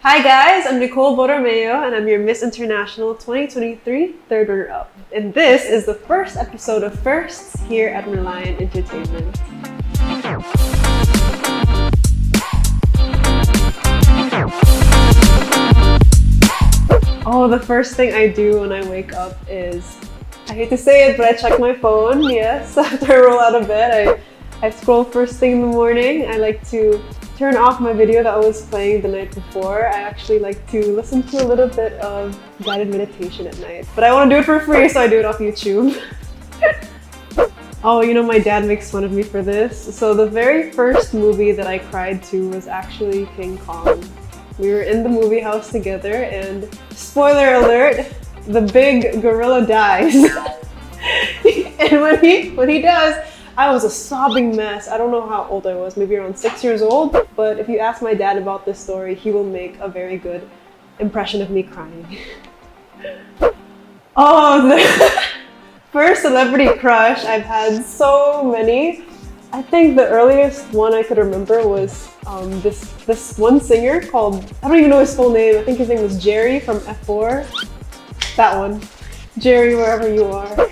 Hi guys, I'm Nicole Borromeo and I'm your Miss International 2023 third runner-up. And this is the first episode of Firsts here at Merlion Entertainment. Oh, the first thing I do when I wake up is, I hate to say it, but I check my phone, yes. After I roll out of bed, I scroll first thing in the morning. I like to turn off my video that was playing the night before. I actually like to listen to a little bit of guided meditation at night. But I want to do it for free, so I do it off YouTube. Oh, my dad makes fun of me for this. So the very first movie that I cried to was actually King Kong. We were in the movie house together and, spoiler alert, the big gorilla dies. And when he does, I was a sobbing mess. I don't know how old I was, maybe around 6 years old. But if you ask my dad about this story, he will make a very good impression of me crying. Oh, the first celebrity crush, I've had so many. I think the earliest one I could remember was this one singer called, I don't even know his full name. I think his name was Jerry from F4. That one. Jerry, wherever you are.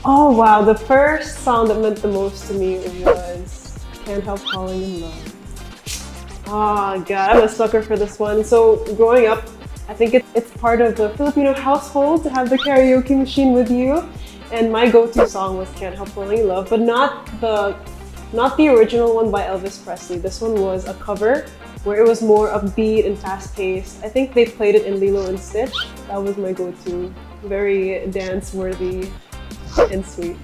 Oh wow, the first song that meant the most to me was Can't Help Falling in Love. Oh god, I'm a sucker for this one. So growing up, I think it's part of the Filipino household to have the karaoke machine with you. And my go-to song was Can't Help Falling in Love, but not the original one by Elvis Presley. This one was a cover where it was more upbeat and fast-paced. I think they played it in Lilo and Stitch. That was my go-to. Very dance-worthy and sweet.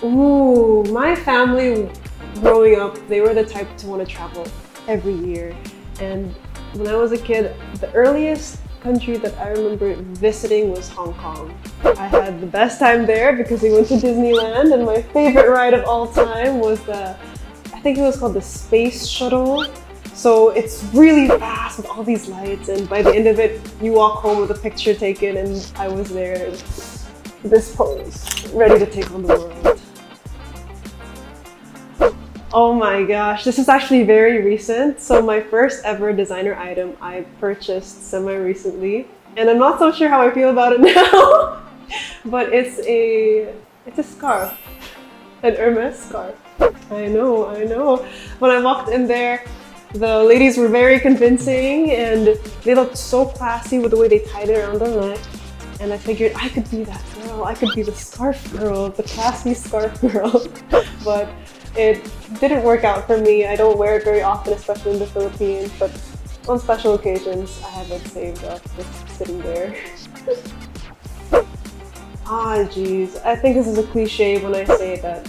Ooh, my family growing up, they were the type to want to travel every year. And when I was a kid, the earliest country that I remember visiting was Hong Kong. I had the best time there because we went to Disneyland, and my favorite ride of all time was I think it was called the Space Shuttle. So it's really fast with all these lights, and by the end of it, you walk home with a picture taken, and I was there. This pose, ready to take on the world. Oh my gosh, this is actually very recent. So my first ever designer item I purchased semi-recently, and I'm not so sure how I feel about it now, but it's a scarf, an Hermes scarf. I know. When I walked in there, the ladies were very convincing and they looked so classy with the way they tied it around their neck. And I figured I could be that girl. I could be the scarf girl, the classy scarf girl. But it didn't work out for me. I don't wear it very often, especially in the Philippines. But on special occasions, I have it saved up, just sitting there. Geez. I think this is a cliche when I say that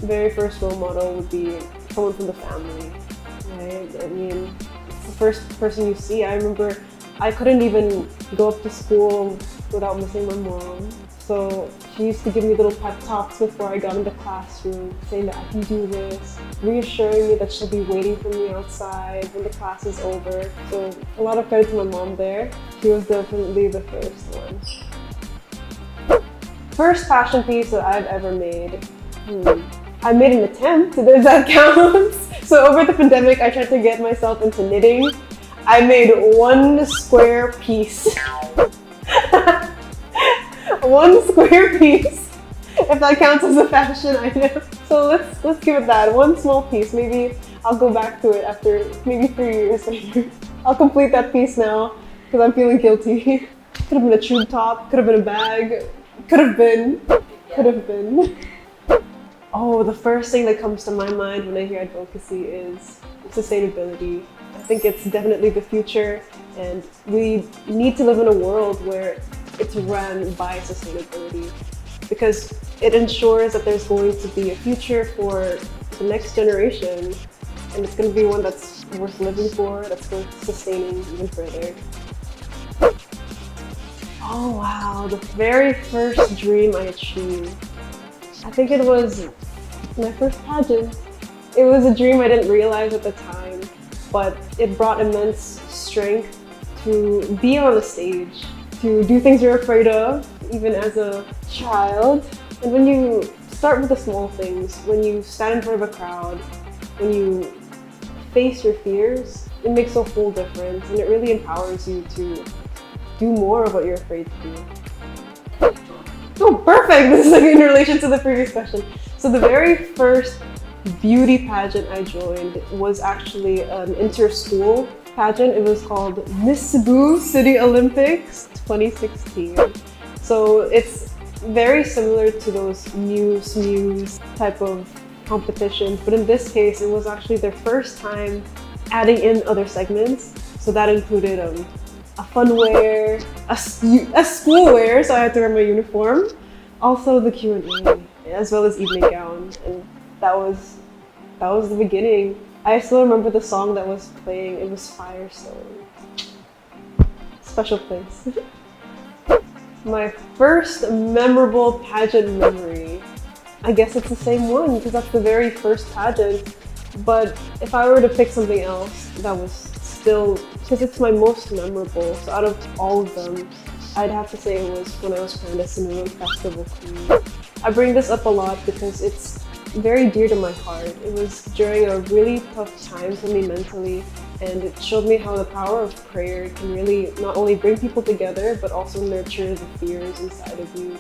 the very first role model would be someone from the family, right? I mean, it's the first person you see. I remember I couldn't even go up to school without missing my mom. So she used to give me little pep talks before I got in the classroom, saying that I can do this, reassuring me that she'll be waiting for me outside when the class is over. So a lot of credit to my mom there. She was definitely the first one. First fashion piece that I've ever made. I made an attempt, does that count? So over the pandemic, I tried to get myself into knitting. I made one square piece. One square piece, if that counts as a fashion item. So let's give it that, one small piece. Maybe I'll go back to it after maybe 3 years later. I'll complete that piece now because I'm feeling guilty. Could have been a tube top, could have been a bag, could have been. Oh, the first thing that comes to my mind when I hear advocacy is sustainability. I think it's definitely the future, and we need to live in a world where it's run by sustainability, because it ensures that there's going to be a future for the next generation, and it's going to be one that's worth living for, that's worth sustaining even further. Oh wow, the very first dream I achieved. I think it was my first pageant. It was a dream I didn't realize at the time, but it brought immense strength to be on a stage, to do things you're afraid of, even as a child. And when you start with the small things, when you stand in front of a crowd, when you face your fears, it makes a whole difference, and it really empowers you to do more of what you're afraid to do. Oh, perfect! This is like in relation to the previous question. So the very first beauty pageant I joined was actually an inter-school pageant. It was called Miss Cebu City Olympics 2016. So it's very similar to those Muse type of competitions, but in this case, it was actually their first time adding in other segments. So that included a fun wear, a school wear, so I had to wear my uniform, also the Q&A, as well as evening gown, and that was the beginning. I still remember the song that was playing. It was Firestone. Special place. My first memorable pageant memory, I guess it's the same one because that's the very first pageant. But if I were to pick something else that was still, because it's my most memorable, so out of all of them, I'd have to say it was when I was crowned as Cinema Festival Queen. I bring this up a lot because it's very dear to my heart. It was during a really tough time for me mentally, and it showed me how the power of prayer can really not only bring people together, but also nurture the fears inside of you.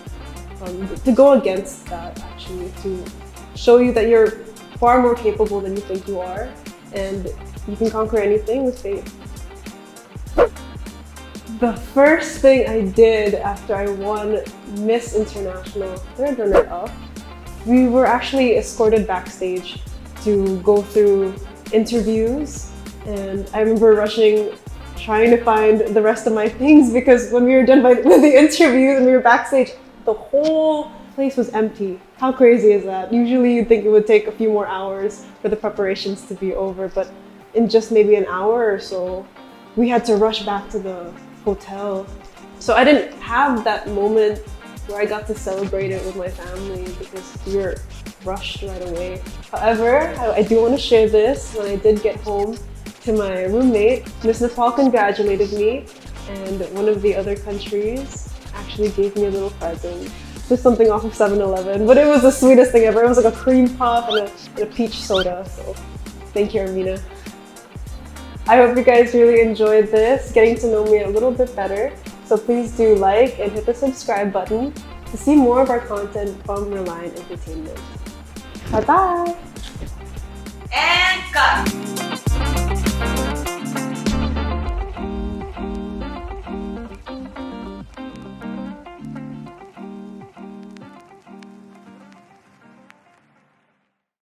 To go against that, actually, to show you that you're far more capable than you think you are, and you can conquer anything with faith. The first thing I did after I won Miss International, third runner-up, we were actually escorted backstage to go through interviews, and I remember rushing, trying to find the rest of my things because when we were done with the interviews and we were backstage, the whole place was empty. How crazy is that? Usually you'd think it would take a few more hours for the preparations to be over, but in just maybe an hour or so, we had to rush back to the hotel. So I didn't have that moment where I got to celebrate it with my family because we were rushed right away. However, I do want to share this. When I did get home to my roommate, Miss Nepal congratulated me, and one of the other countries actually gave me a little present. Just something off of 7-Eleven, but it was the sweetest thing ever. It was like a cream puff and a peach soda, so thank you, Armina. I hope you guys really enjoyed this, getting to know me a little bit better. So please do like and hit the subscribe button to see more of our content from Merlion Entertainment. Bye-bye!